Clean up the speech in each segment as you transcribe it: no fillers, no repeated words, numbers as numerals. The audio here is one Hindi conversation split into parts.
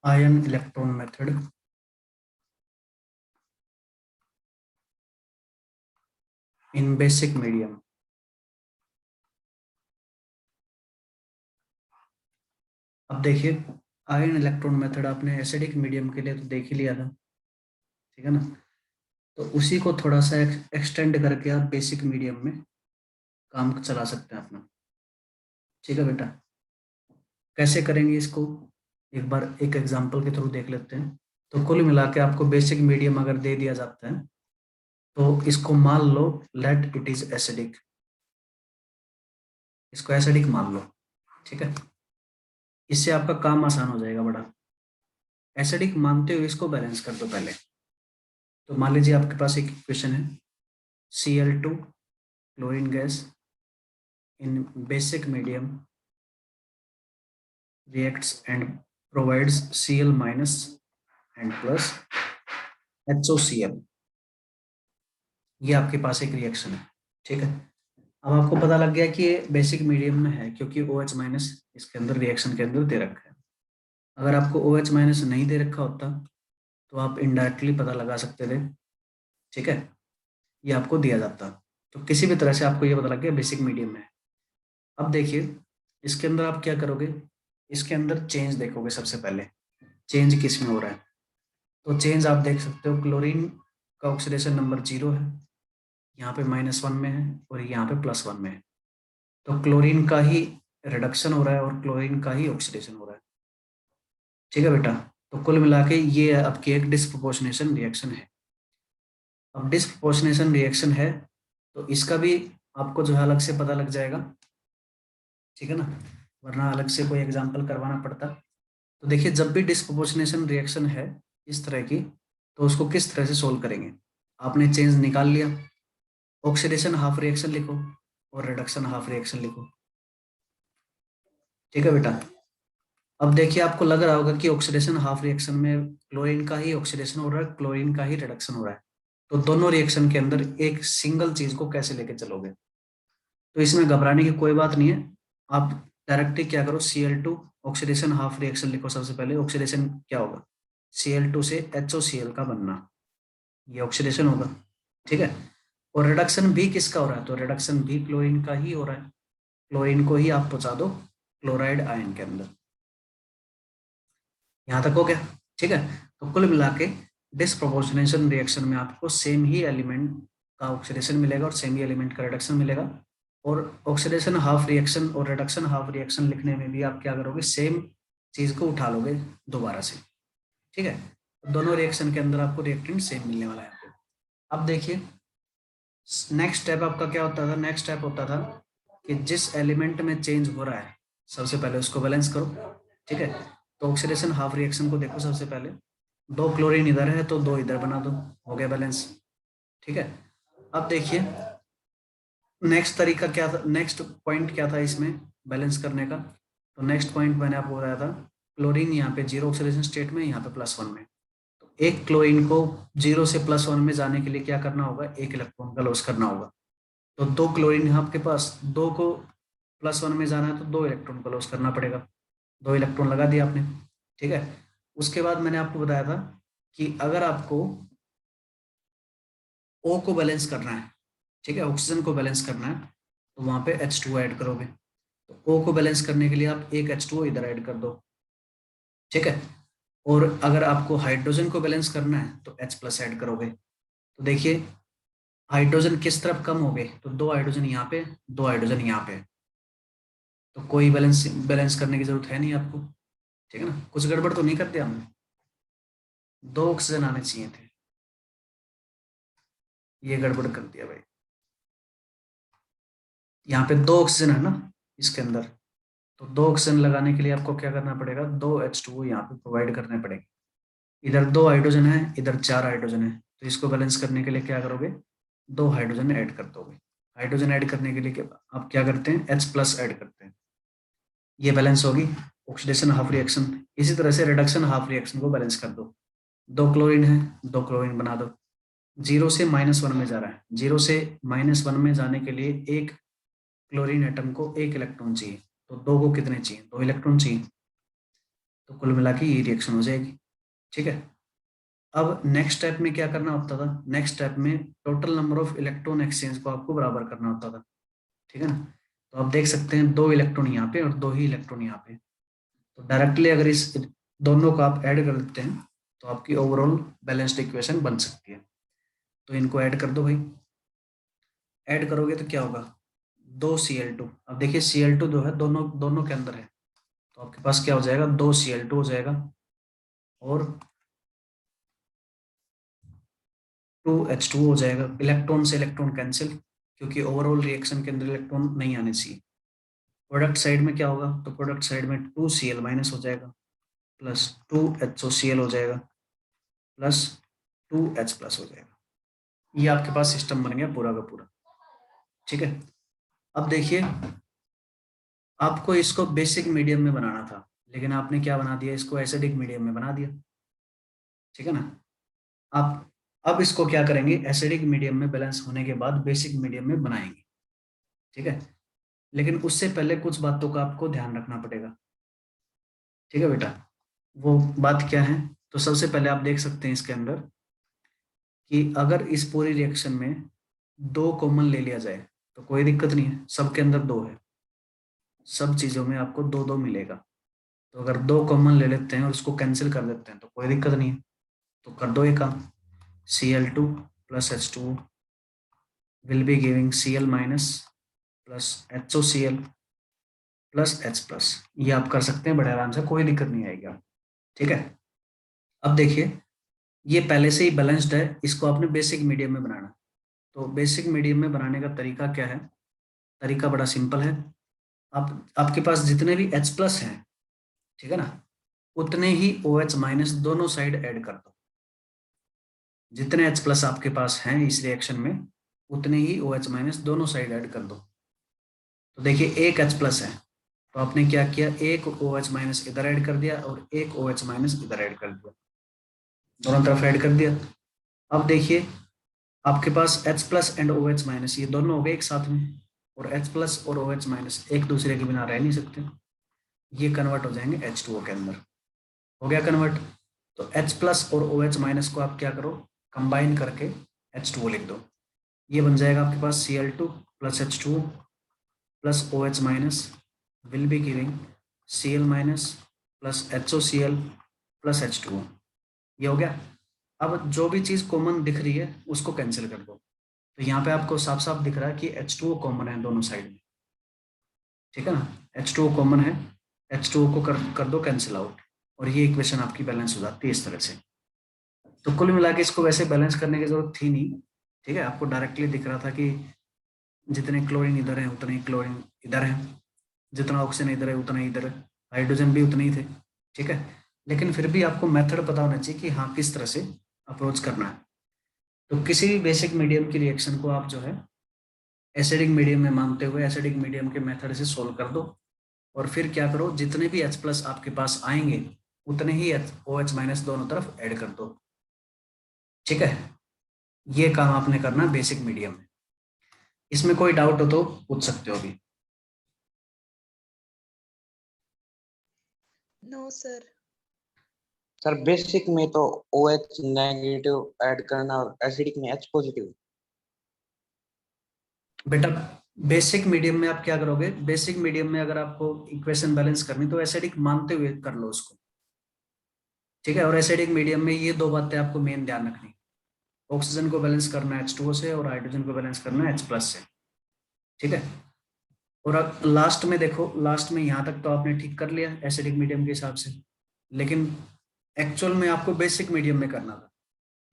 ion electron method in basic medium. अब देखिए आयन इलेक्ट्रॉन मेथड आपने एसिडिक मीडियम के लिए तो देख ही लिया था, ठीक है ना। तो उसी को थोड़ा सा एक्सटेंड करके आप बेसिक मीडियम में काम चला सकते हैं अपना, ठीक है बेटा। कैसे करेंगे इसको, एक बार एक एग्जांपल के थ्रू देख लेते हैं। तो कुल मिला के आपको बेसिक मीडियम अगर दे दिया जाता है तो इसको मान लो लेट इट इज एसिडिक, इसको एसिडिक मान लो, ठीक है। इससे आपका काम आसान हो जाएगा बड़ा। एसिडिक मानते हुए इसको बैलेंस कर दो पहले। तो मान लीजिए आपके पास एक इक्वेशन है Cl2 chlorine gas in basic medium reacts and provides Cl minus and plus HOCl। ये आपके पास एक रिएक्शन है, ठीक है। अब आपको पता लग गया कि ये बेसिक मीडियम में है क्योंकि OH माइनस इसके अंदर रिएक्शन के अंदर दे रखा है। अगर आपको OH माइनस नहीं दे रखा होता तो आप इनडायरेक्टली पता लगा सकते थे, ठीक है। ये आपको दिया जाता, तो किसी भी तरह से आपको ये पता लग गया बेसिक मीडियम में है। अब देखिए इसके अंदर आप क्या करोगे, इसके अंदर चेंज देखोगे। सबसे पहले चेंज किस में हो रहा है, तो चेंज आप देख सकते हो क्लोरीन का ऑक्सीडेशन नंबर 0 है, यहाँ पे -1 में है और यहाँ पे +1 में है। तो क्लोरीन का ही रिडक्शन हो रहा है और क्लोरीन का ही ऑक्सीडेशन हो रहा है, ठीक है बेटा। तो कुल मिला के ये आपकी एक डिस्प्रोपोर्शनेशन रिएक्शन है। अब डिस्प्रोपोर्शनेशन रिएक्शन है तो इसका भी आपको जो है अलग से पता लग जाएगा, ठीक है ना, वरना अलग से कोई एग्जाम्पल करवाना पड़ता। तो देखिए जब भी डिस्प्रोपोर्शनेशन रिएक्शन है इस तरह की, तो उसको किस तरह से सोल्व करेंगे। आपने चेंज निकाल लिया, ऑक्सीडेशन हाफ रिएक्शन लिखो और रिडक्शन हाफ रिएक्शन लिखो, ठीक है बेटा। अब देखिए आपको लग रहा होगा कि ऑक्सीडेशन हाफ रिएक्शन में क्लोरीन का ही ऑक्सीडेशन हो रहा है, क्लोरीन का ही रिडक्शन हो रहा है। तो दोनों रिएक्शन के अंदर एक सिंगल चीज को कैसे लेके चलोगे। तो इसमें घबराने की कोई बात नहीं है। आप डायरेक्टली क्या करो, Cl2 ऑक्सीडेशन हाफ रिएक्शन लिखो। सबसे पहले ऑक्सीडेशन क्या होगा, Cl2 से HOCl का बनना, ये ऑक्सीडेशन होगा, ठीक है। और रिडक्शन भी किसका हो रहा है, तो रिडक्शन भी क्लोरीन का ही हो रहा है। क्लोरीन को ही आप पहुंचा दो क्लोराइड आयन के अंदर। यहाँ तक हो गया, ठीक है। तो कुल मिला के डिस्प्रोपोर्शनेशन रिएक्शन में आपको सेम ही एलिमेंट का ऑक्सीडेशन मिलेगा और सेम ही एलिमेंट का रिडक्शन मिलेगा। और ऑक्सीडेशन हाफ रिएक्शन और रिडक्शन हाफ रिएक्शन लिखने में भी आप क्या करोगे, सेम चीज को उठा लोगे दोबारा से, ठीक है। दोनों रिएक्शन के अंदर आपको रिएक्टेंट सेम मिलने वाला है आपको। अब देखिए नेक्स्ट स्टेप आपका क्या होता था, नेक्स्ट स्टेप होता था कि जिस एलिमेंट में चेंज हो रहा है सबसे पहले उसको बैलेंस करो, ठीक है। तो ऑक्सीडेशन हाफ रिएक्शन को देखो, सबसे पहले 2 क्लोरीन इधर है तो 2 इधर बना दो, हो गया बैलेंस, ठीक है। अब देखिए नेक्स्ट तरीका क्या था, नेक्स्ट पॉइंट क्या था इसमें बैलेंस करने का। तो नेक्स्ट पॉइंट मैंने आपको बताया था क्लोरीन यहाँ पे 0 ऑक्सीडेशन स्टेट में, यहाँ पे +1 में। तो एक क्लोरीन को 0 से +1 में जाने के लिए क्या करना होगा, 1 इलेक्ट्रॉन का लॉस करना होगा। तो 2 क्लोरीन है आपके पास, 2 को +1 में जाना है तो 2 इलेक्ट्रॉन का लॉस करना पड़ेगा। 2 इलेक्ट्रॉन लगा दिया आपने, ठीक है। उसके बाद मैंने आपको बताया था कि अगर आपको O को बैलेंस करना है, ठीक है, ऑक्सीजन को बैलेंस करना है, तो वहां पे H2O ऐड करोगे। तो O को बैलेंस करने के लिए आप एक H2O इधर ऐड कर दो, ठीक है। और अगर आपको हाइड्रोजन को बैलेंस करना है तो H+ ऐड करोगे। तो देखिए हाइड्रोजन किस तरफ कम हो गए, तो 2 हाइड्रोजन यहाँ पे, 2 हाइड्रोजन यहाँ पे। तो कोई बैलेंस बैलेंस करने की जरूरत है नहीं आपको, ठीक है ना। कुछ गड़बड़ तो नहीं करते हमने, 2 ऑक्सीजन आने चाहिए थे, ये गड़बड़ कर दिया भाई। यहाँ पे 2 ऑक्सीजन है ना इसके अंदर, तो 2 ऑक्सीजन लगाने के लिए आपको क्या करना पड़ेगा, 2 H2O यहाँ पे प्रोवाइड करने पड़ेंगे। इधर 2 हाइड्रोजन है, इधर 4 हाइड्रोजन है, तो इसको बैलेंस करने के लिए क्या करोगे, 2 हाइड्रोजन ऐड कर दोगे। हाइड्रोजन ऐड करने के लिए आप क्या करते हैं, H+ ऐड करते हैं, ये बैलेंस होगी ऑक्सीडेशन हाफ रिएक्शन। इसी तरह से रिडक्शन हाफ रिएक्शन को बैलेंस कर दो। 2 क्लोरीन है, 2 क्लोरीन बना दो। 0 से -1 में जा रहा है, 0 से -1 में जाने के लिए एक क्लोरीन एटम को 1 इलेक्ट्रॉन चाहिए, तो 2 को कितने चाहिए, 2 इलेक्ट्रॉन चाहिए। तो कुल मिला के ये रिएक्शन हो जाएगी। ठीक है, अब नेक्स्ट स्टेप में क्या करना होता था, नेक्स्ट स्टेप में total number of electron exchange को आपको बराबर करना होता था। ठीक है ना, तो आप देख सकते हैं 2 इलेक्ट्रॉन यहाँ पे और 2 ही इलेक्ट्रॉन यहाँ पे, तो डायरेक्टली अगर इस दोनों को आप ऐड कर देते हैं तो आपकी ओवरऑल बैलेंस्ड इक्वेशन बन सकती है। तो इनको ऐड कर दो भाई, ऐड करोगे तो क्या होगा, 2Cl2। अब देखिए Cl2 जो है दोनों दोनों के अंदर है, तो आपके पास क्या हो जाएगा, 2Cl2 हो जाएगा और 2H2 हो जाएगा। इलेक्ट्रॉन से इलेक्ट्रॉन कैंसिल, क्योंकि ओवरऑल रिएक्शन के अंदर इलेक्ट्रॉन नहीं आने चाहिए। प्रोडक्ट साइड में क्या होगा, तो प्रोडक्ट साइड में 2Cl माइनस हो जाएगा प्लस 2HOCl हो जाएगा प्लस 2H प्लस हो जाएगा। ये आपके पास सिस्टम बन गया पूरा का पूरा। ठीक है, अब देखिए आपको इसको बेसिक मीडियम में बनाना था, लेकिन आपने क्या बना दिया, इसको एसिडिक मीडियम में बना दिया। ठीक है ना, आप अब इसको क्या करेंगे, एसिडिक मीडियम में बैलेंस होने के बाद बेसिक मीडियम में बनाएंगे। ठीक है, लेकिन उससे पहले कुछ बातों का आपको ध्यान रखना पड़ेगा। ठीक है बेटा, वो बात क्या है, तो सबसे पहले आप देख सकते हैं इसके अंदर कि अगर इस पूरी रिएक्शन में 2 कॉमन ले लिया जाए तो कोई दिक्कत नहीं है, सबके अंदर 2 है, सब चीजों में आपको 2 2 मिलेगा। तो अगर 2 कॉमन ले लेते हैं और उसको कैंसिल कर देते हैं तो कोई दिक्कत नहीं है, तो कर दो ये काम। Cl2 plus H2 will be giving Cl minus plus HOCl plus H plus. ये आप कर सकते हैं बड़े आराम से, कोई दिक्कत नहीं आएगी आप। ठीक है, अब देखिए ये पहले से ही बैलेंस्ड है, इसको आपने बेसिक मीडियम में बनाना। तो बेसिक मीडियम में बनाने का तरीका क्या है, तरीका बड़ा सिंपल है। आप आपके पास जितने भी H प्लस हैं, ठीक है ना, उतने ही OH माइनस दोनों साइड ऐड कर दो। जितने H प्लस आपके पास हैं इस रिएक्शन में, उतने ही OH माइनस दोनों साइड ऐड कर दो। तो देखिए एक H प्लस है, तो आपने क्या किया, एक OH माइनस इधर ऐड कर दिया और एक OH माइनस इधर ऐड कर दिया, दोनों तरफ ऐड कर दिया। अब देखिए आपके पास H plus and OH minus ये दोनों हो गए एक साथ में, और H प्लस और OH माइनस एक दूसरे के बिना रह नहीं सकते, ये कन्वर्ट हो जाएंगे H2O के अंदर। हो गया कन्वर्ट, तो H प्लस और OH माइनस को आप क्या करो, कंबाइन करके H2O लिख दो। ये बन जाएगा आपके पास Cl2 plus H2O plus OH minus will be giving Cl minus plus HOCl plus H2O। ये हो गया। अब जो भी चीज़ कॉमन दिख रही है उसको कैंसिल कर दो। तो यहाँ पे आपको साफ साफ दिख रहा है कि H2O कॉमन है दोनों साइड में। ठीक है ना, H2O कॉमन है, H2O को कर दो कैंसिल आउट, और ये इक्वेशन आपकी बैलेंस हो जाती है इस तरह से। तो कुल मिला के इसको वैसे बैलेंस करने की जरूरत थी नहीं। ठीक है, आपको डायरेक्टली दिख रहा था कि जितने क्लोरीन इधर है उतने ही क्लोरीन इधर है, जितना ऑक्सीजन इधर है उतना ही इधर है, हाइड्रोजन भी उतने ही थे। ठीक है, लेकिन फिर भी आपको मेथड पता होना चाहिए कि हाँ किस तरह से अप्रोच करना है। तो किसी भी बेसिक मीडियम की रिएक्शन को आप जो है एसिडिक मीडियम में मानते हुए एसिडिक मीडियम के मेथड से सोल्व कर दो, और फिर क्या करो, जितने भी H प्लस आपके पास आएंगे उतने ही OH माइनस दोनों तरफ ऐड कर दो। ठीक है, ये काम आपने करना बेसिक मीडियम में। इसमें कोई डाउट हो तो पूछ सकते हो अभी। No sir. सर बेसिक में तो OH नेगेटिव ऐड करना और एसिडिक में H पॉजिटिव। बेटा बेसिक मीडियम में आप क्या करोगे, बेसिक मीडियम में अगर आपको इक्वेशन बैलेंस करनी तो एसिडिक मानते हुए कर लो उसको। ठीक है, और एसिडिक मीडियम में ये 2 बातें आपको मेन ध्यान रखनी, ऑक्सीजन को बैलेंस करना है H2O से और हाइड्रोजन को बैलेंस करना है H प्लस से। ठीक है, और अब लास्ट में देखो, लास्ट में यहाँ तक तो आपने ठीक कर लिया एसिडिक मीडियम के हिसाब से, लेकिन एक्चुअल में आपको बेसिक मीडियम में करना था।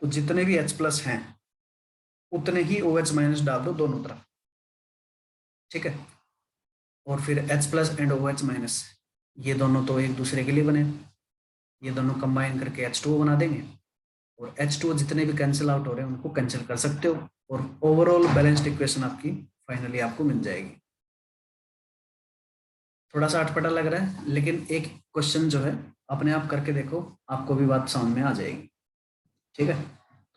तो जितने भी H प्लस हैं उतने ही OH माइनस डाल दो दोनों तरफ। ठीक है, और फिर H plus and OH minus ये दोनों तो एक दूसरे के लिए बने, ये दोनों कंबाइन करके H2O बना देंगे, और H2O जितने भी कैंसिल आउट हो रहे हैं उनको कैंसिल कर सकते हो, और ओवरऑल बैलेंस्ड इक्वेशन आपकी फाइनली आपको मिल जाएगी। थोड़ा सा अटपटा लग रहा है, लेकिन एक क्वेश्चन जो है अपने आप करके देखो, आपको भी बात समझ में आ जाएगी। ठीक है,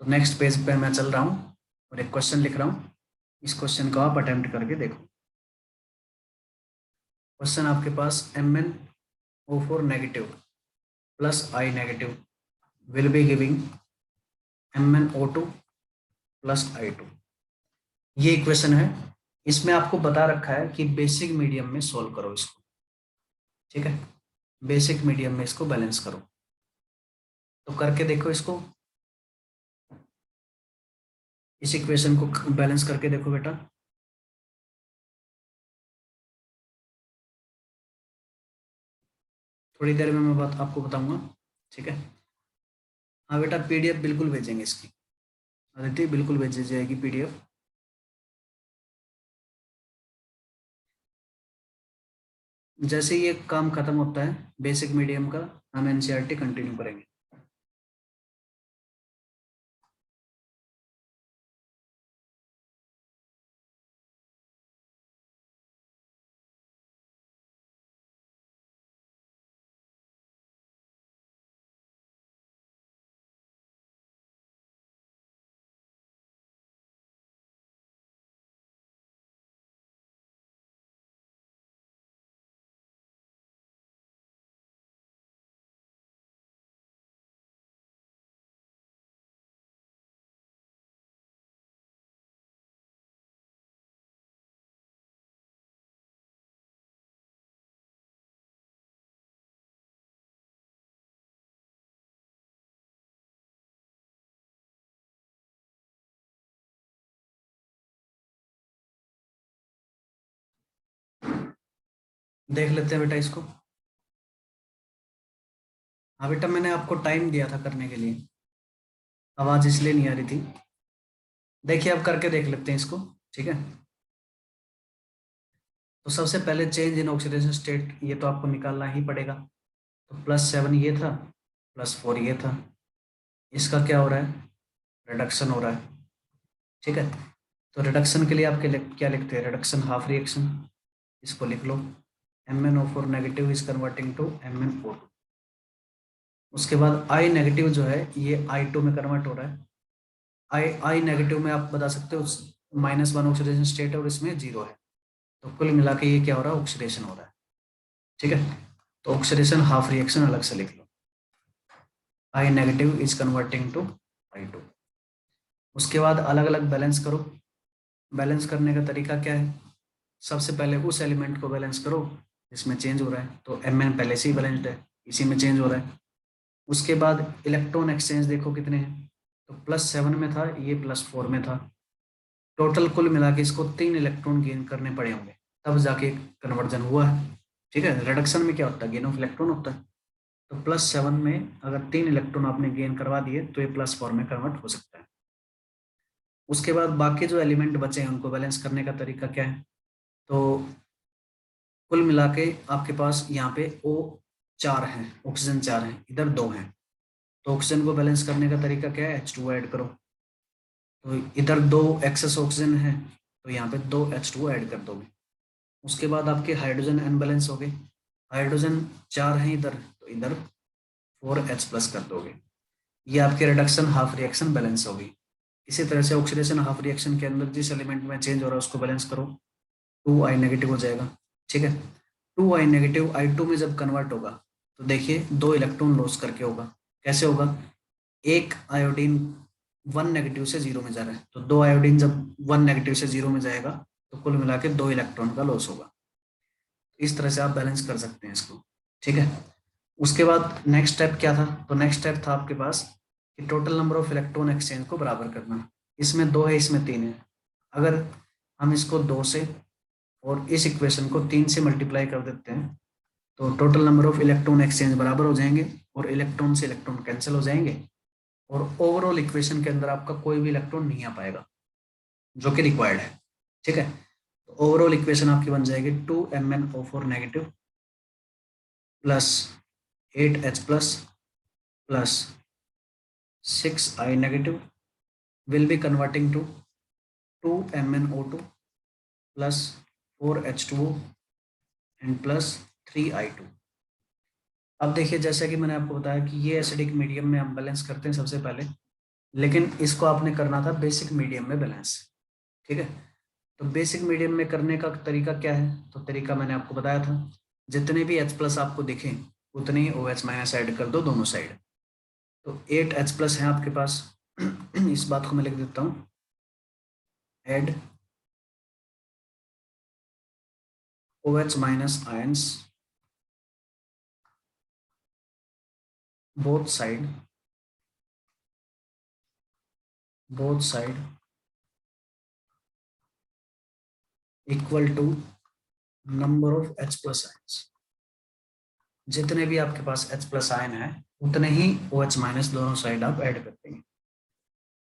तो नेक्स्ट पेज पे मैं चल रहा हूँ और एक क्वेश्चन लिख रहा हूँ, इस क्वेश्चन को आप अटेम्प्ट करके देखो। क्वेश्चन आपके पास MnO4 negative plus I negative will be giving MnO2 plus I2। ये इक्वेशन है। इसमें आपको बता रखा है कि बेसिक मीडियम में सोल्व करो इसको, ठीक है, बेसिक मीडियम में इसको बैलेंस करो। तो करके देखो इसको, इस इक्वेशन को बैलेंस करके देखो बेटा। थोड़ी देर में मैं बात आपको बताऊंगा, ठीक है। हाँ बेटा, पीडीएफ बिल्कुल भेजेंगे इसकी, अदिति बिल्कुल भेजी जाएगी पीडीएफ। जैसे ये काम खत्म होता है बेसिक मीडियम का, हम एनसीईआरटी कंटिन्यू करेंगे। देख लेते हैं बेटा इसको। हाँ बेटा, मैंने आपको टाइम दिया था करने के लिए, आवाज इसलिए नहीं आ रही थी। देखिए अब करके देख लेते हैं इसको, ठीक है। तो सबसे पहले चेंज इन ऑक्सीडेशन स्टेट, ये तो आपको निकालना ही पड़ेगा। तो +7 ये था, +4 ये था, इसका क्या हो रहा है, रिडक्शन हो रहा है, ठीक है। तो रिडक्शन के लिए आप क्या लिखते हैं, रिडक्शन हाफ रिएक्शन, इसको लिख लो। MnO4 negative is converting to MnO2। उसके बाद I नेगेटिव जो है ये I2 में कन्वर्ट हो रहा है। I नेगेटिव में आप बता सकते हो -1 ऑक्सीडेशन स्टेट है और इसमें 0 है, तो कुल मिला के ये क्या हो रहा है, ऑक्सीडेशन हो रहा है, ठीक है। तो ऑक्सीडेशन हाफ रिएक्शन अलग से लिख लो, I negative is converting to I2। उसके बाद अलग अलग बैलेंस करो। बैलेंस करने का तरीका क्या है, सबसे पहले उस एलिमेंट को बैलेंस करो जिसमें चेंज हो रहा है। तो Mn पहले से ही बैलेंस्ड है, इसी में चेंज हो रहा है। उसके बाद इलेक्ट्रॉन एक्सचेंज देखो कितने हैं, तो +7 में था, ये +4 में था। टोटल कुल मिला के इसको 3 इलेक्ट्रॉन गेन करने पड़े होंगे, तब जाके कन्वर्जन हुआ है, ठीक है। रिडक्शन में क्या होता है, गेन ऑफ इलेक्ट्रॉन होता है। तो +7 में अगर 3 इलेक्ट्रॉन आपने गेन करवा दिए तो ये +4 में कन्वर्ट हो सकता है। उसके बाद बाकी जो एलिमेंट बचे हैं उनको बैलेंस करने का तरीका क्या है, तो कुल मिला के आपके पास यहाँ पे O4 है, ऑक्सीजन 4 है, इधर 2 हैं। तो ऑक्सीजन को बैलेंस करने का तरीका क्या है, H2 ऐड करो। तो इधर 2 एक्सेस ऑक्सीजन है, तो यहाँ पे 2 H2 ऐड कर दोगे। उसके बाद आपके हाइड्रोजन अनबैलेंस हो गए, हाइड्रोजन 4 हैं इधर, तो इधर 4H+ कर दोगे। ये आपके रिडक्शन हाफ रिएक्शन बैलेंस होगी। इसी तरह से ऑक्सीडेशन हाफ रिएक्शन के अंदर जिस एलिमेंट में चेंज हो रहा है उसको बैलेंस करो, 2I नेगेटिव हो जाएगा, ठीक है। 2I नेगेटिव I2 में जब कन्वर्ट होगा तो देखिए 2 इलेक्ट्रॉन लॉस करके होगा। कैसे होगा, एक आयोडीन 1 नेगेटिव से 0 में जा रहा है, तो 2 आयोडीन जब 1 नेगेटिव से 0 में जाएगा तो कुल मिला के 2 इलेक्ट्रॉन का लॉस होगा। इस तरह से आप बैलेंस कर सकते हैं इसको, ठीक है। उसके बाद नेक्स्ट स्टेप क्या था, तो नेक्स्ट स्टेप था आपके पास कि total number of electron exchange को बराबर करना। इसमें 2 है, इसमें 3 है। अगर हम इसको 2 से और इस इक्वेशन को 3 से मल्टीप्लाई कर देते हैं तो total number of electron exchange बराबर हो जाएंगे और इलेक्ट्रॉन से इलेक्ट्रॉन कैंसिल हो जाएंगे और ओवरऑल इक्वेशन के अंदर आपका कोई भी इलेक्ट्रॉन नहीं आ पाएगा जो कि रिक्वायर्ड है, ठीक है। तो ओवरऑल इक्वेशन आपकी बन जाएगी 2MnO4 negative plus 8H plus 6I negative will be converting to 2MnO2 plus 4H2O and plus 3I2। अब देखिए जैसा कि मैंने आपको बताया कि ये एसिडिक मीडियम में हम बैलेंस करते हैं सबसे पहले, लेकिन इसको आपने करना था बेसिक मीडियम में बैलेंस, ठीक है। तो बेसिक मीडियम में करने का तरीका क्या है, तो तरीका मैंने आपको बताया था, जितने भी H+ आपको दिखें उतने ही OH माइनस ऐड कर दो दोनों साइड। तो 8H प्लस है आपके पास। इस बात को मैं लिख देता हूँ, add OH minus ions both side equal to number of H plus ions। जितने भी आपके पास H प्लस आयन है उतने ही OH माइनस दोनों साइड आप ऐड कर देंगे।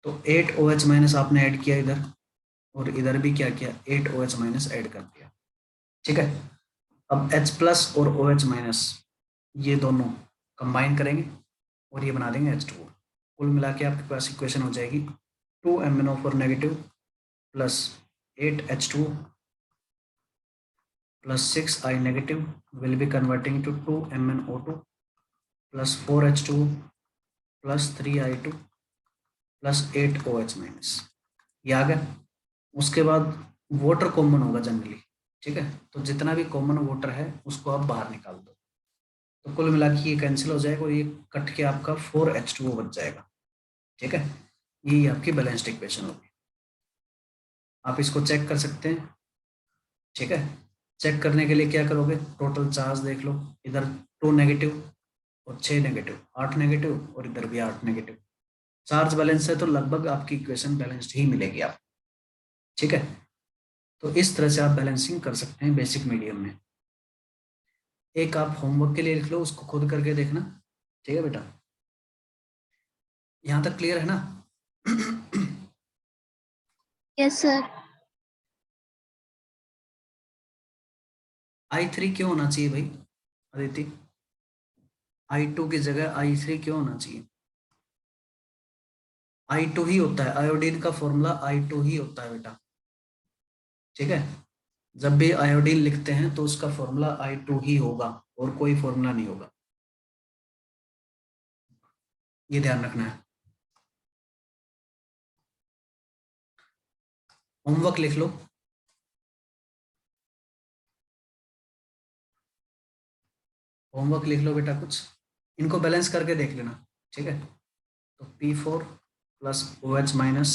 तो 8 OH माइनस आपने ऐड किया इधर, और इधर भी क्या किया, 8 OH माइनस ऐड कर दिया। ठीक है, अब H प्लस और OH माइनस ये दोनों कंबाइन करेंगे और ये बना देंगे H2O। कुल मिला के आपके पास इक्वेशन हो जाएगी 2MnO4 negative plus 8H2O plus 6I negative will be converting to 2MnO2 plus 4H2O plus 3I2 plus 8OH minus। ये आ गया। उसके बाद वाटर कॉमन होगा जनरली, ठीक है, तो जितना भी कॉमन वाटर है उसको आप बाहर निकाल दो, तो कुल मिला के ये कैंसिल हो जाएगा और ये कट के आपका 4H2O बच जाएगा। ठीक है, ये आपकी बैलेंस्ड इक्वेशन होगी। आप इसको चेक कर सकते हैं। ठीक है, चेक करने के लिए क्या करोगे, टोटल चार्ज देख लो, इधर 2 नेगेटिव और 6 नेगेटिव, 8 नेगेटिव, और इधर भी 8 नेगेटिव। चार्ज बैलेंस है तो लगभग आपकी इक्वेशन बैलेंस्ड ही मिलेगी आप। ठीक है, तो इस तरह से आप बैलेंसिंग कर सकते हैं बेसिक मीडियम में। एक आप होमवर्क के लिए लिख लो, उसको खुद करके देखना। ठीक है बेटा, यहाँ तक क्लियर है ना? Yes sir. I3 क्यों होना चाहिए भाई अदिति? I2 की जगह I3 क्यों होना चाहिए? I2 ही होता है, आयोडीन का फॉर्मूला I2 ही होता है बेटा। ठीक है, जब भी आयोडीन लिखते हैं तो उसका फॉर्मूला I2 ही होगा और कोई फॉर्मूला नहीं होगा, ये ध्यान रखना है। होमवर्क लिख लो, होमवर्क लिख लो बेटा कुछ, इनको बैलेंस करके देख लेना। ठीक है, तो P4 plus OH minus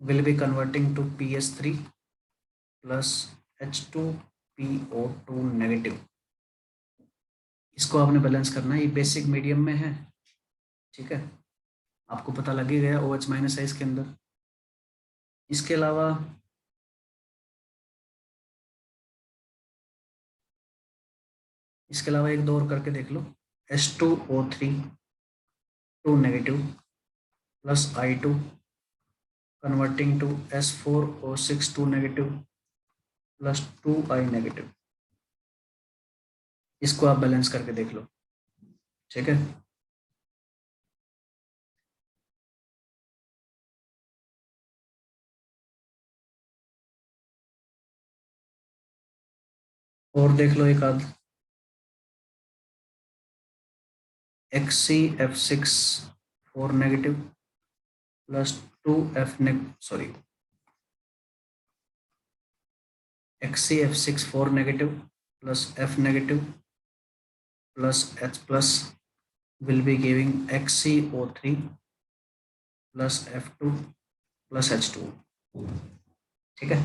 will be converting to PS3 plus H2PO2 negative. इसको आपने बैलेंस करना है, ये बेसिक मीडियम में है। ठीक है, आपको पता लग ही गया OH माइनस है इसके अंदर। इसके अलावा एक दो और करके देख लो, H2O3 2 negative plus I2 converting to S4O6 2 negative plus 2I negative. इसको आप बैलेंस करके देख लो। ठीक है, और देख लो एक आध, XCF6 4 negative plus 2F sorry XCF6 4 negative plus F negative plus H plus will be giving XCO3 plus F2 plus H2। ठीक है,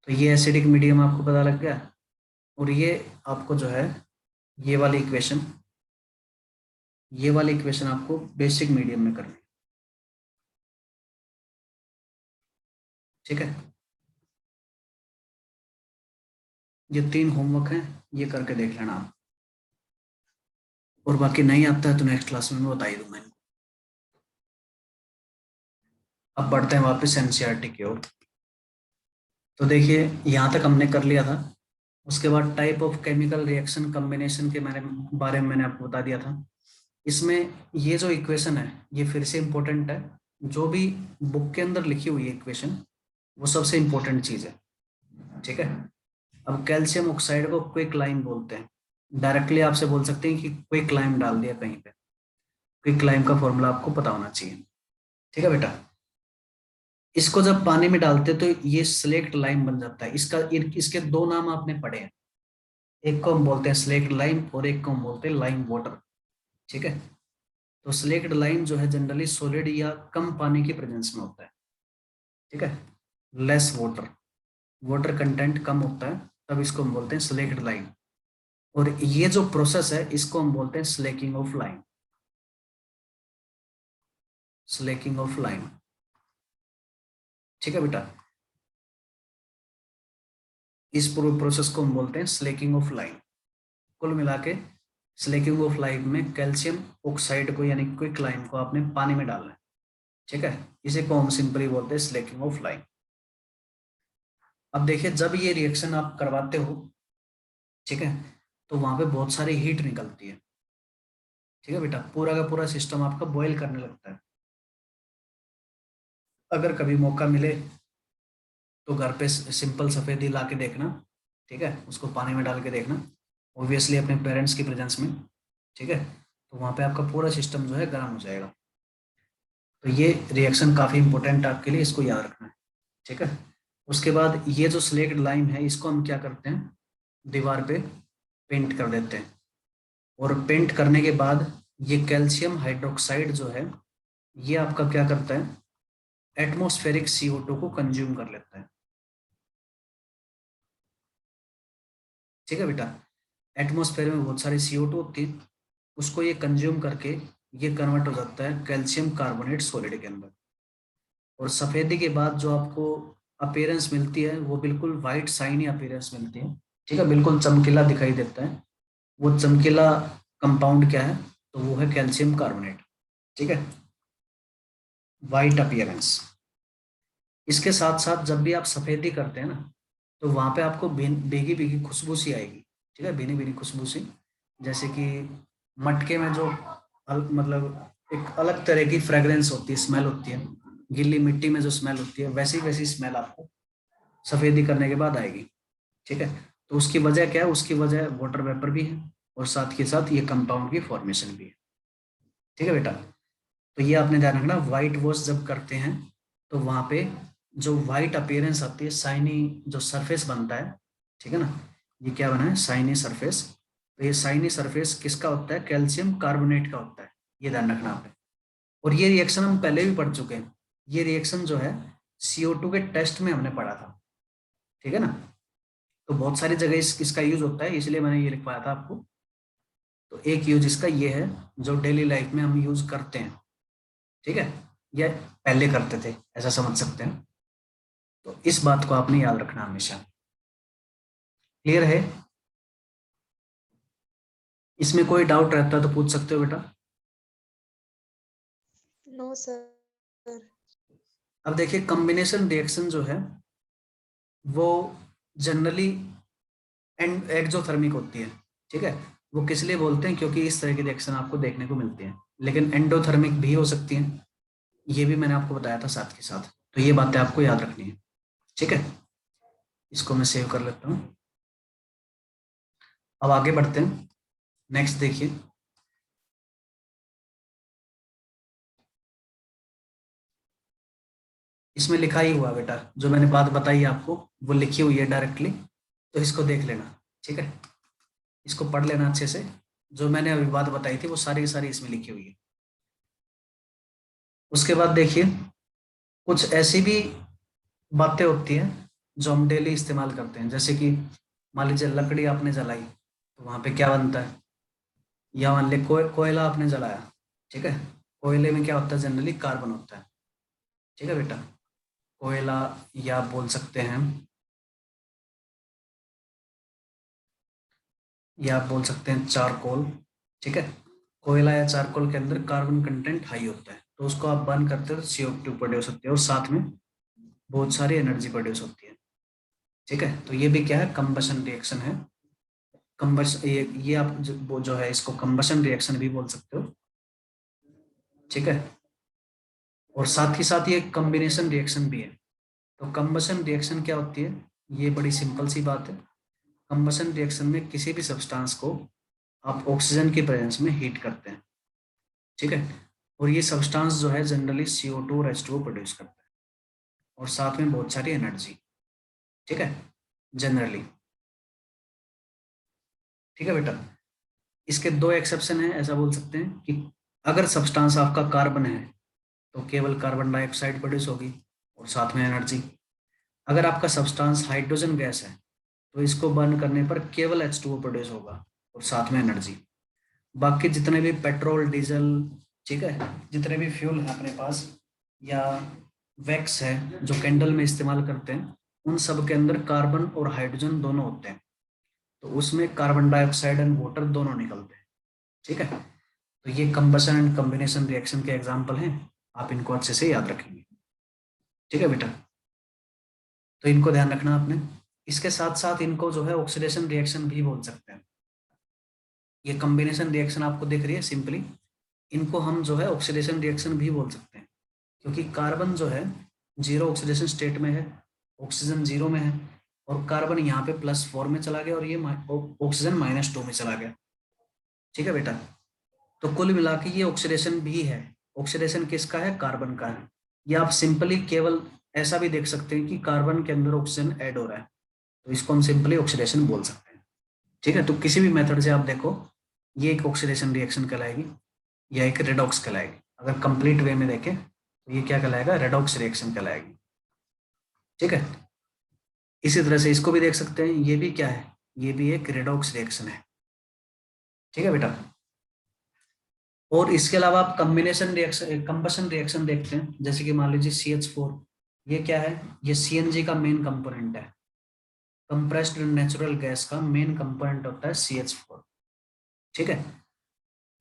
तो ये एसिडिक मीडियम आपको पता लग गया, और ये आपको जो है ये वाली इक्वेशन आपको बेसिक मीडियम में करनी है। ठीक है, ये 3 होमवर्क हैं, ये करके देख लेना आप, और बाकी नहीं आता है तो नेक्स्ट क्लास में मैं बता ही दूंगा। अब बढ़ते हैं वापस एनसीईआरटी की ओर। तो देखिए यहाँ तक हमने कर लिया था। उसके बाद type of chemical reaction combination के बारे में मैंने आपको बता दिया था। इसमें ये जो इक्वेशन है ये फिर से इम्पोर्टेंट है, जो भी बुक के अंदर लिखी हुई है इक्वेशन वो सबसे इम्पोर्टेंट चीज़ है। ठीक है, अब कैल्शियम ऑक्साइड को क्विक लाइम बोलते हैं। डायरेक्टली आपसे बोल सकते हैं कि क्विक लाइम डाल दिया कहीं पे, क्विक लाइम का फॉर्मूला आपको पता होना चाहिए। ठीक है बेटा, इसको जब पानी में डालते तो ये सिलेक्ट लाइम बन जाता है। इसके 2 नाम आपने पढ़े हैं, एक को हम बोलते हैं स्लेक्ड लाइम और एक को हम बोलते हैं लाइम वाटर। ठीक है, तो स्लेक्ड लाइम जो है जनरली सॉलिड या कम पानी की प्रेजेंस में होता है। ठीक है, लेस वाटर, वाटर कंटेंट कम होता है, तब इसको हम बोलते हैं स्लेक्ड लाइम। और ये जो प्रोसेस है इसको हम बोलते हैं slaking of lime, slaking of lime. ठीक है बेटा, इस पूरे प्रोसेस को हम बोलते हैं स्लेकिंग ऑफ लाइम। कुल मिला के स्लेकिंग ऑफ लाइम में कैल्शियम ऑक्साइड को यानी क्विक लाइम को आपने पानी में डालना है। ठीक है, इसे को हम सिंपली बोलते हैं स्लेकिंग ऑफ लाइम। अब देखिए, जब ये रिएक्शन आप करवाते हो, ठीक है, तो वहां पे बहुत सारी हीट निकलती है। ठीक है बेटा, पूरा का पूरा सिस्टम आपका बॉयल करने लगता है। अगर कभी मौका मिले तो घर पे सिंपल सफेदी ला के देखना। ठीक है, उसको पानी में डाल के देखना, ऑब्वियसली अपने पेरेंट्स की प्रेजेंस में। ठीक है, तो वहां पे आपका पूरा सिस्टम जो है गर्म हो जाएगा। तो ये रिएक्शन काफी इंपॉर्टेंट है आपके लिए, इसको याद रखना है। ठीक है, उसके बाद ये जो स्लेक्ड लाइम है इसको हम क्या करते हैं, दीवार पे पेंट कर देते हैं। और पेंट करने के बाद ये कैल्शियम हाइड्रोक्साइड जो है ये आपका क्या करता है, एटमॉस्फेरिक CO2 को कंज्यूम कर लेता है। ठीक है बेटा, एटमॉस्फेयर में बहुत सारी CO2 होती है, उसको ये कंज्यूम करके ये कन्वर्ट हो जाता है कैल्शियम कार्बोनेट सॉलिड के अंदर। और सफेदी के बाद जो आपको अपीयरेंस मिलती है वो बिल्कुल वाइट शाइनी अपीयरेंस मिलती है। ठीक है, बिल्कुल चमकीला दिखाई देता है। वो चमकीला कंपाउंड क्या है, तो वो है कैल्शियम कार्बोनेट। ठीक है, वाइट अपीयरेंस। इसके साथ साथ जब भी आप सफेदी करते हैं ना, तो वहां पे आपको भीगी भीगी खुशबू सी आएगी। ठीक है, भीनी भीनी खुशबू सी, जैसे कि मटके में जो मतलब एक अलग तरह की फ्रेग्रेंस होती है, स्मेल होती है, गीली मिट्टी में जो स्मेल होती है, वैसी वैसी स्मेल आपको सफेदी करने के बाद आएगी। ठीक है, तो उसकी वजह क्या है, उसकी वजह वाटर वेपर भी है और साथ के साथ ये कंपाउंड की फॉर्मेशन भी है। ठीक है बेटा, तो ये आपने ध्यान रखना, व्हाइट वॉश जब करते हैं तो वहां पे जो व्हाइट अपीयरेंस आती है, शाइनी जो सरफेस बनता है, ठीक है ना, ये क्या बना है, शाइनी सरफेस। तो ये शाइनी सरफेस किसका होता है, कैल्शियम कार्बोनेट का होता है। ये ध्यान रखना आपने। और ये रिएक्शन हम पहले भी पढ़ चुके हैं। ये रिएक्शन जो है CO2 के टेस्ट में हमने पढ़ा था। ठीक है ना, तो बहुत सारी जगह इसका यूज होता है, इसलिए मैंने ये लिखवाया था आपको। तो एक यूज इसका ये है जो डेली लाइफ में हम यूज करते हैं। ठीक है, या पहले करते थे, ऐसा समझ सकते हैं। तो इस बात को आपने याद रखना हमेशा। क्लियर है? इसमें कोई डाउट रहता है तो पूछ सकते हो बेटा। No sir. अब देखिए, कॉम्बिनेशन रिएक्शन जो है वो जनरली एक्सोथर्मिक होती है। ठीक है, वो किस लिए बोलते हैं, क्योंकि इस तरह की रिएक्शन आपको देखने को मिलती है। लेकिन एंडोथर्मिक भी हो सकती है, ये भी मैंने आपको बताया था साथ के साथ। तो ये बातें आपको याद रखनी है। ठीक है, इसको मैं सेव कर लेता हूँ। अब आगे बढ़ते हैं, नेक्स्ट देखिए। इसमें लिखा ही हुआ बेटा, जो मैंने बात बताई आपको वो लिखी हुई है डायरेक्टली, तो इसको देख लेना। ठीक है, इसको पढ़ लेना अच्छे से। जो मैंने अभी बात बताई थी वो सारी की सारी इसमें लिखी हुई है। उसके बाद देखिए, कुछ ऐसी भी बातें होती हैं जो हम डेली इस्तेमाल करते हैं, जैसे कि मान लीजिए लकड़ी आपने जलाई, तो वहां पे क्या बनता है, या मान लीजिए कोयला आपने जलाया। ठीक है, कोयले में क्या होता है, जनरली कार्बन होता है। ठीक है बेटा, कोयला, या आप बोल सकते हैं, या आप बोल सकते हैं चारकोल। ठीक है, कोयला या चारकोल के अंदर कार्बन कंटेंट हाई होता है, तो उसको आप बर्न करते हो तो CO2 प्रोड्यूस होती है और साथ में बहुत सारी एनर्जी प्रोड्यूस होती है। ठीक है, तो ये भी क्या है, कंबशन रिएक्शन है। कंबशन, ये आप वो जो है इसको कंबशन रिएक्शन भी बोल सकते हो। ठीक है, और साथ ही साथ ये कॉम्बिनेशन रिएक्शन भी है। तो कंबशन रिएक्शन क्या होती है, ये बड़ी सिंपल सी बात है। कंबशन रिएक्शन में किसी भी सब्सटेंस को आप ऑक्सीजन की प्रेजेंस में हीट करते हैं। ठीक है, और ये सब्सटेंस जो है जनरली CO2 और H2O प्रोड्यूस करता है और साथ में बहुत सारी एनर्जी। ठीक है, जनरली। ठीक है बेटा। इसके दो एक्सेप्शन है, ऐसा बोल सकते हैं कि अगर सब्सटेंस आपका कार्बन है तो केवल कार्बन डाइऑक्साइड प्रोड्यूस होगी और साथ में एनर्जी। अगर आपका सब्सटेंस हाइड्रोजन गैस है तो इसको बर्न करने पर केवल H2O प्रोड्यूस होगा और साथ में एनर्जी। बाकी जितने भी पेट्रोल, डीजल, ठीक है, जितने भी फ्यूल है अपने पास या वैक्स है जो कैंडल में इस्तेमाल करते हैं, उन सब के अंदर कार्बन और हाइड्रोजन दोनों होते हैं, तो उसमें कार्बन डाइऑक्साइड एंड वाटर दोनों निकलते हैं। ठीक है, तो ये कंबशन एंड कॉम्बिनेशन रिएक्शन के एग्जाम्पल हैं, आप इनको अच्छे से याद रखेंगे। ठीक है बेटा, तो इनको ध्यान रखना आपने। इसके साथ साथ इनको जो है ऑक्सीडेशन रिएक्शन भी बोल सकते हैं। ये कॉम्बिनेशन रिएक्शन आपको दिख रही है सिंपली, इनको हम जो है ऑक्सीडेशन रिएक्शन भी बोल सकते हैं, क्योंकि कार्बन जो है जीरो ऑक्सीडेशन स्टेट में है, ऑक्सीजन जीरो में है, और कार्बन यहाँ पे +4 में चला गया और ये ऑक्सीजन -2 में चला गया। ठीक है बेटा, तो कुल मिला के ये ऑक्सीडेशन भी है। ऑक्सीडेशन किसका है? कार्बन का है। या आप सिंपली केवल ऐसा भी देख सकते हैं कि कार्बन के अंदर ऑक्सीजन ऐड हो रहा है, तो इसको हम सिंपली ऑक्सीडेशन बोल सकते हैं। ठीक है, तो किसी भी मेथड से आप देखो, ये एक ऑक्सीडेशन रिएक्शन कहलाएगी या एक रेडॉक्स कहलाएगी। अगर कंप्लीट वे में देखें तो ये क्या कहलाएगा? रेडॉक्स रिएक्शन कहलाएगी। ठीक है, इसी तरह से इसको भी देख सकते हैं, ये भी क्या है? ये भी एक रेडॉक्स रिएक्शन है। ठीक है बेटा, और इसके अलावा आप कॉम्बिनेशन रिएक्शन, कंबशन रिएक्शन देखते हैं, जैसे कि मान लीजिए CH4, ये क्या है? ये CNG का मेन कंपोनेंट है। कंप्रेस्ड नेचुरल गैस का मेन कंपोनेंट होता है CH4। ठीक है,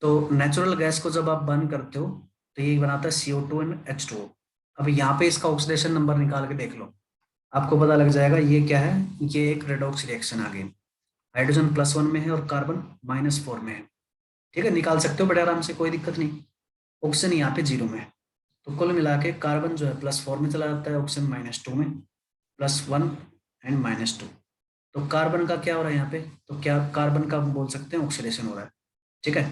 तो नेचुरल गैस को जब आप बर्न करते हो तो ये बनाता है CO2 एंड H2O। अब यहाँ पे इसका ऑक्सीडेशन नंबर निकाल के देख लो, आपको पता लग जाएगा ये क्या है। ये एक रेडॉक्स रिएक्शन आ गई। हाइड्रोजन +1 में है और कार्बन -4 में है। ठीक है, निकाल सकते हो बड़े आराम से, कोई दिक्कत नहीं। ऑक्सीजन यहाँ पे 0 में है, तो कुल मिला के कार्बन जो है +4 में चला जाता है, ऑक्सीजन -2 में, +1 एंड -2। तो कार्बन का क्या हो रहा है यहाँ पे? तो क्या कार्बन का हम बोल सकते हैं ऑक्सीडेशन हो रहा है। ठीक है,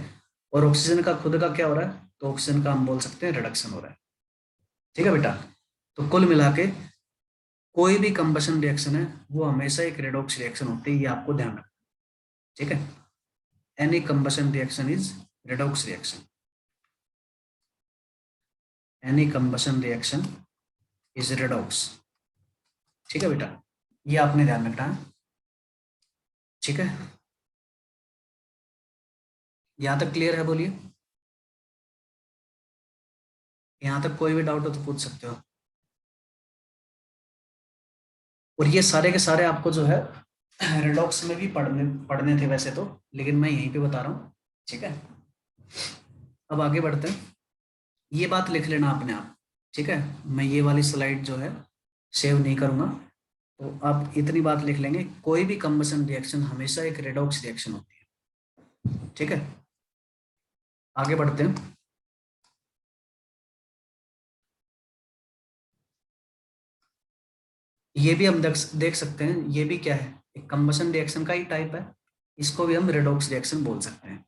और ऑक्सीजन का खुद का क्या हो रहा है? तो ऑक्सीजन का हम बोल सकते हैं रिडक्शन हो रहा है। ठीक है बेटा, तो कुल मिला के कोई भी कंबशन रिएक्शन है वो हमेशा एक रेडॉक्स रिएक्शन होती है, ये आपको ध्यान रखना। ठीक है, any combustion reaction is redox reaction. Any combustion reaction is redox. ठीक है बेटा, ये आपने ध्यान रखना है। ठीक है, यहां तक क्लियर है? बोलिए, यहां तक कोई भी डाउट हो तो पूछ सकते हो। और ये सारे के सारे आपको जो है रेडॉक्स में भी पढ़ने थे वैसे तो, लेकिन मैं यहीं पे बता रहा हूँ। ठीक है, अब आगे बढ़ते हैं। ये बात लिख लेना अपने आप। ठीक है, मैं ये वाली स्लाइड जो है सेव नहीं करूंगा, तो आप इतनी बात लिख लेंगे, कोई भी कंबशन रिएक्शन हमेशा एक रेडॉक्स रिएक्शन होती है। ठीक है, आगे बढ़ते हैं। ये भी हम देख सकते हैं, ये भी क्या है? एक कंबशन रिएक्शन का ही टाइप है, इसको भी हम रेडॉक्स रिएक्शन बोल सकते हैं।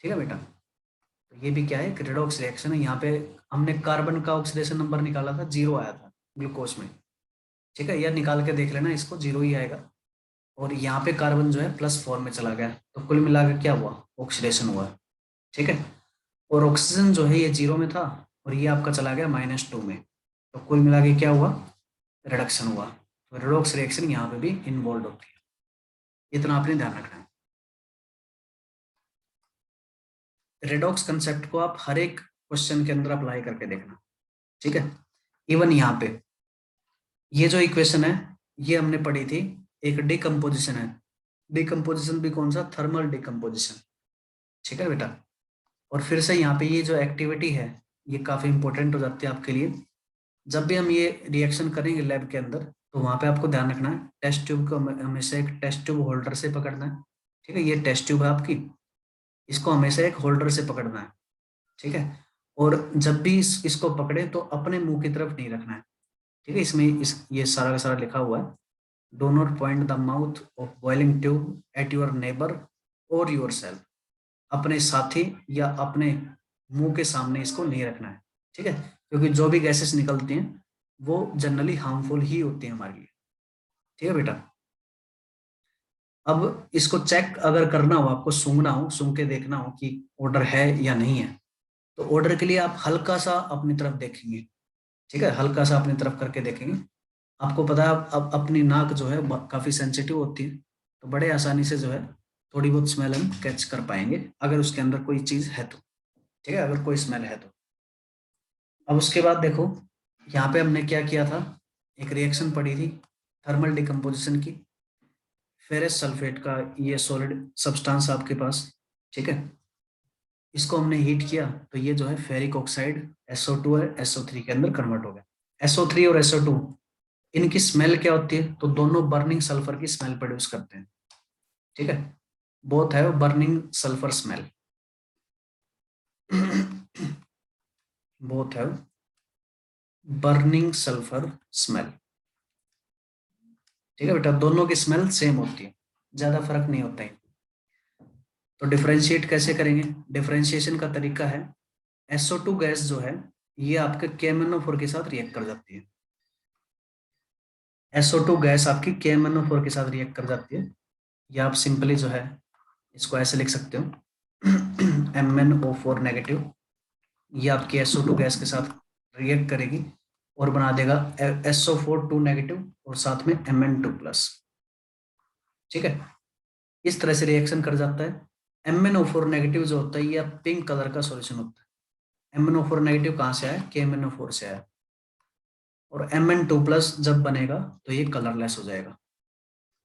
ठीक है बेटा, तो ये भी क्या है? एक रेडॉक्स रिएक्शन है। यहाँ पे हमने कार्बन का ऑक्सीडेशन नंबर निकाला था, 0 आया था ग्लूकोज में। ठीक है, यह निकाल के देख लेना, इसको 0 ही आएगा। और यहाँ पे कार्बन जो है +4 में चला गया, तो कुल मिलाकर क्या हुआ? ऑक्सीडेशन हुआ। ठीक है, और ऑक्सीजन जो है ये 0 में था और ये आपका चला गया -2 में, तो कुल मिला के क्या हुआ? रिडक्शन हुआ। तो रेडॉक्स रिएक्शन यहाँ पे भी इन्वॉल्व होती है, इतना आपने ध्यान रखना है। रेडॉक्स कंसेप्ट को आप हर एक क्वेश्चन के अंदर अप्लाई करके देखना। ठीक है, इवन यहाँ पे ये जो इक्वेशन है ये हमने पढ़ी थी, एक डिकम्पोजिशन है। डिकम्पोजिशन भी कौन सा? Thermal decomposition. ठीक है बेटा, और फिर से यहाँ पे ये जो एक्टिविटी है ये काफी इंपॉर्टेंट हो जाती है आपके लिए। जब भी हम ये रिएक्शन करेंगे लैब के अंदर, तो वहां पे आपको ध्यान रखना है, टेस्ट ट्यूब को हमेशा एक टेस्ट ट्यूब होल्डर से पकड़ना है। ठीक है, ये टेस्ट ट्यूब है आपकी, इसको हमेशा एक होल्डर से पकड़ना है। ठीक है, और जब भी इसको पकड़े तो अपने मुंह की तरफ नहीं रखना है। ठीक है, इसमें ये सारा का सारा लिखा हुआ है, do not point the mouth of boiling tube at your neighbour और योर सेल्फ। अपने साथी या अपने मुंह के सामने इसको नहीं रखना है। ठीक है, क्योंकि जो भी गैसेस निकलती हैं वो जनरली हार्मफुल ही होती हैं हमारे लिए। ठीक है बेटा, अब इसको चेक अगर करना हो, आपको सूंघना हो, सूंघ के देखना हो कि ऑर्डर है या नहीं है, तो ऑर्डर के लिए आप हल्का सा अपनी तरफ देखेंगे, ठीक है, हल्का सा अपनी तरफ करके देखेंगे। आपको पता है अब अपनी नाक जो है काफी सेंसिटिव होती है, तो बड़े आसानी से जो है थोड़ी बहुत स्मेल हम कैच कर पाएंगे अगर उसके अंदर कोई चीज है तो, ठीक है, अगर कोई स्मेल है तो। अब उसके बाद देखो यहाँ पे हमने क्या किया था, एक रिएक्शन पड़ी थी थर्मल डिकम्पोजिशन की, फेरस सल्फेट का ये सॉलिड सब्सटेंस आपके पास, ठीक है, इसको हमने हीट किया तो ये जो है फेरिक ऑक्साइड SO2 और SO3 के अंदर कन्वर्ट हो गया। SO3 और SO2 इनकी स्मेल क्या होती है, तो दोनों बर्निंग सल्फर की स्मेल प्रोड्यूस करते हैं, ठीक है, बोथ है बर्निंग सल्फर स्मेल, बोथ है बर्निंग सल्फर स्मेल, ठीक है बेटा, दोनों की स्मेल सेम होती है, ज्यादा फर्क नहीं होता है। तो डिफरेंशिएट कैसे करेंगे, डिफरेंशिएशन का तरीका है SO2 गैस जो है ये आपके KMnO4 के साथ रिएक्ट कर जाती है, SO2 गैस आपकी KMnO4 के साथ रिएक्ट कर जाती है, या आप सिंपली जो है इसको ऐसे लिख सकते हो MnO4 नेगेटिव, ये आपकी SO2 गैस के साथ रिएक्ट करेगी और बना देगा SO4 2 नेगेटिव और साथ में Mn2 प्लस, ठीक है, इस तरह से रिएक्शन कर जाता है। MnO4 नेगेटिव जो होता है ये पिंक कलर का सॉल्यूशन होता है। MnO4 नेगेटिव कहाँ से आया, KMnO4 से आया, और Mn2 प्लस जब बनेगा तो ये कलरलेस हो जाएगा।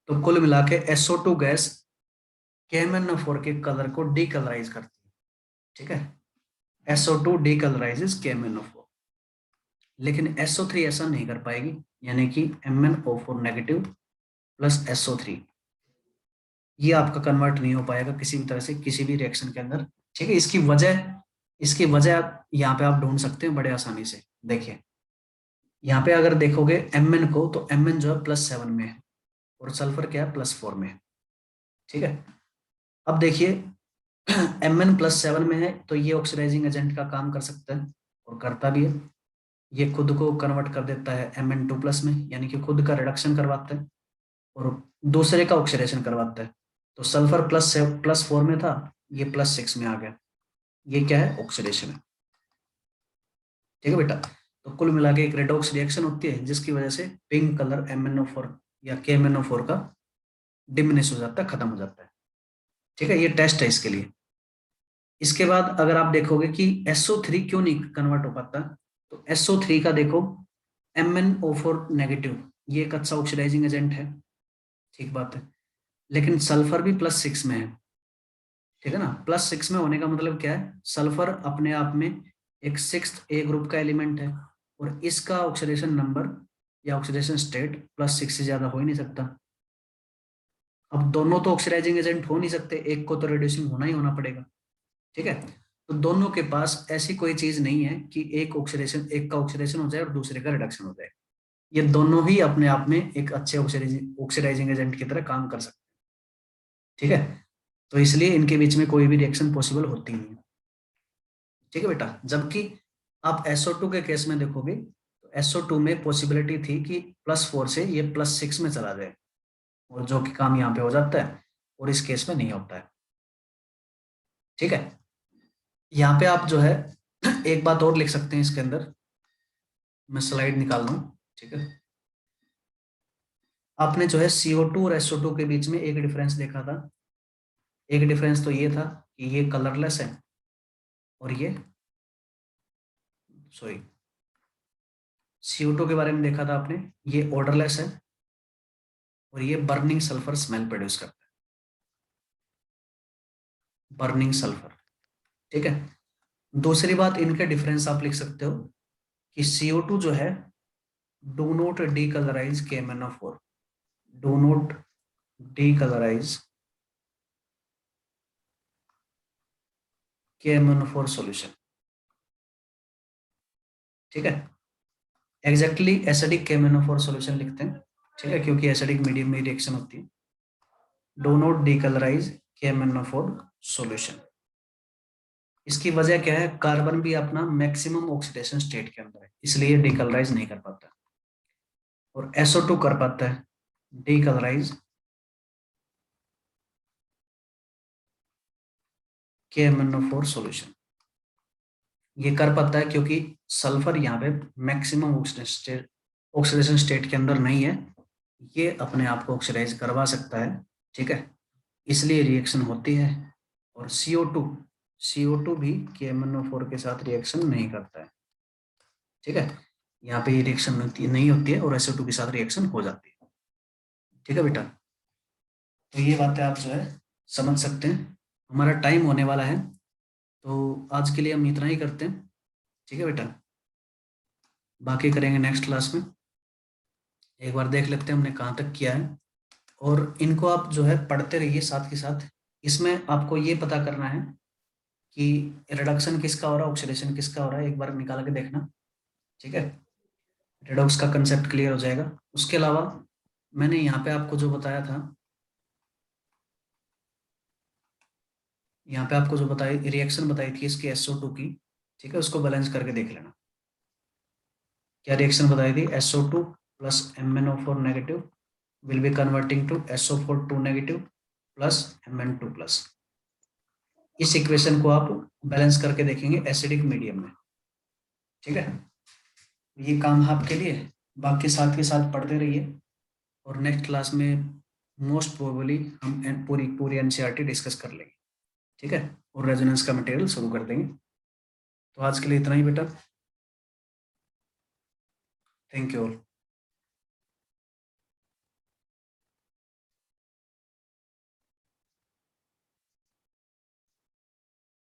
तो कुल मिला के SO2 गैस KMnO4 के कलर को डीकलराइज करती है, ठीक है, SO2 डीकलराइजेस KMnO4, लेकिन SO3 ऐसा नहीं कर पाएगी, यानी कि MnO4 नेगेटिव प्लस SO3 ये आपका कन्वर्ट नहीं हो पाएगा किसी भी तरह से किसी भी रिएक्शन के अंदर, ठीक है। इसकी वजह यहाँ पे आप ढूंढ सकते हैं बड़े आसानी से। देखिए यहाँ पे अगर देखोगे Mn को, तो Mn जो है +7 में है और सल्फर क्या है +4 में है, ठीक है। अब देखिए Mn +7 में है तो ये ऑक्सीडाइजिंग एजेंट का काम कर सकता है और करता भी है, ये खुद को कन्वर्ट कर देता है Mn2 प्लस में, यानी कि खुद का रिडक्शन करवाता है और दूसरे का ऑक्सीडेशन करवाता है। तो सल्फर +4 में था, ये +6 में आ गया, ये क्या है ऑक्सीडेशन है, ठीक है बेटा। तो कुल मिला के एक रेडॉक्स रिएक्शन होती है जिसकी वजह से पिंक कलर MnO4 या KMnO4 का डिमिनिश हो जाता है, खत्म हो जाता है, ठीक है, ये टेस्ट है इसके लिए। इसके बाद अगर आप देखोगे कि SO3 क्यों नहीं कन्वर्ट हो पाता, तो SO3 का देखो MnO4 नेगेटिव ये एक अच्छा ऑक्सीडाइजिंग एजेंट है, ठीक बात है, लेकिन सल्फर भी +6 में है, ठीक है ना। +6 में होने का मतलब क्या है, सल्फर अपने आप में एक 6th A ग्रुप का एलिमेंट है और इसका ऑक्सीडेशन नंबर या ऑक्सीडेशन स्टेट +6 से ज्यादा हो ही नहीं सकता। अब दोनों तो ऑक्सीडाइजिंग एजेंट हो नहीं सकते, एक को तो रिड्यूसिंग होना ही होना पड़ेगा, ठीक है। तो दोनों के पास ऐसी कोई चीज नहीं है कि एक का ऑक्सीडेशन हो जाए और दूसरे का रिडक्शन हो जाए, ये दोनों ही अपने आप में एक अच्छे ऑक्सीडाइजिंग एजेंट की तरह काम कर सकते हैं, ठीक है। तो इसलिए इनके बीच में कोई भी रिएक्शन पॉसिबल होती नहीं है, ठीक है बेटा। जबकि आप SO2 के केस में देखोगे तो SO2 में पॉसिबिलिटी थी कि +4 से ये +6 में चला जाए, और जो कि काम यहाँ पे हो जाता है और इस केस में नहीं होता है, ठीक है। यहाँ पे आप जो है एक बात और लिख सकते हैं इसके अंदर, मैं स्लाइड निकाल दूं, ठीक है। आपने जो है CO2 और SO2 के बीच में एक डिफरेंस देखा था, एक डिफरेंस तो ये था कि ये कलरलेस है और ये सॉरी CO2 के बारे में देखा था आपने, ये ऑर्डरलेस है और ये बर्निंग सल्फर स्मेल प्रोड्यूस करता है, बर्निंग सल्फर, ठीक है। दूसरी बात इनके डिफरेंस आप लिख सकते हो कि CO2 जो है do not decolourise KMnO4, do not decolourise KMnO4 solution, ठीक है। एग्जैक्टली एसिडिक KMnO4 सॉल्यूशन लिखते हैं, ठीक है, क्योंकि एसिडिक मीडियम में रिएक्शन होती है। Do not decolourise KMnO4 solution, इसकी वजह क्या है, कार्बन भी अपना मैक्सिमम ऑक्सीडेशन स्टेट के अंदर है इसलिए डीकलराइज नहीं कर पाता, और SO2 कर पाता है डीकलराइज KMnO4 सॉल्यूशन। ये कर पाता है क्योंकि सल्फर यहाँ पे मैक्सिमम ऑक्सीडेशन स्टेट के अंदर नहीं है, ये अपने आप को ऑक्सीडाइज करवा सकता है, ठीक है, इसलिए रिएक्शन होती है। और CO2 भी KMnO4 के साथ रिएक्शन नहीं करता है, ठीक है, यहाँ पे रिएक्शन नहीं होती है और SO2 के साथ रिएक्शन हो जाती है, ठीक है बेटा। तो ये बातें आप जो है समझ सकते हैं। हमारा टाइम होने वाला है, तो आज के लिए हम इतना ही करते हैं, ठीक है बेटा, बाकी करेंगे नेक्स्ट क्लास में। एक बार देख लेते हैं हमने कहाँ तक किया है, और इनको आप जो है पढ़ते रहिए साथ के साथ। इसमें आपको ये पता करना है कि रिडक्शन किसका हो रहा है, ऑक्सीडेशन किसका हो रहा है, एक बार निकाल के देखना, ठीक है, रेडॉक्स का कंसेप्ट क्लियर हो जाएगा। उसके अलावा मैंने यहाँ पे आपको जो बताया था, यहाँ पे आपको जो बताई रिएक्शन बताई थी इसकी SO2 की, ठीक है, उसको बैलेंस करके देख लेना। क्या रिएक्शन बताई थी, SO2 plus MnO4 negative will be converting to SO4 2 negative plus Mn2 plus. इस इक्वेशन को आप बैलेंस करके देखेंगे एसिडिक मीडियम में, ठीक है, ये काम है आपके लिए। बाकी साथ के साथ पढ़ते रहिए, और नेक्स्ट क्लास में मोस्ट प्रोबेबली हम पूरी NCERT डिस्कस कर लेंगे, ठीक है, और रेजोनेंस का मटेरियल शुरू कर देंगे। तो आज के लिए इतना ही बेटा, थैंक यू ऑल।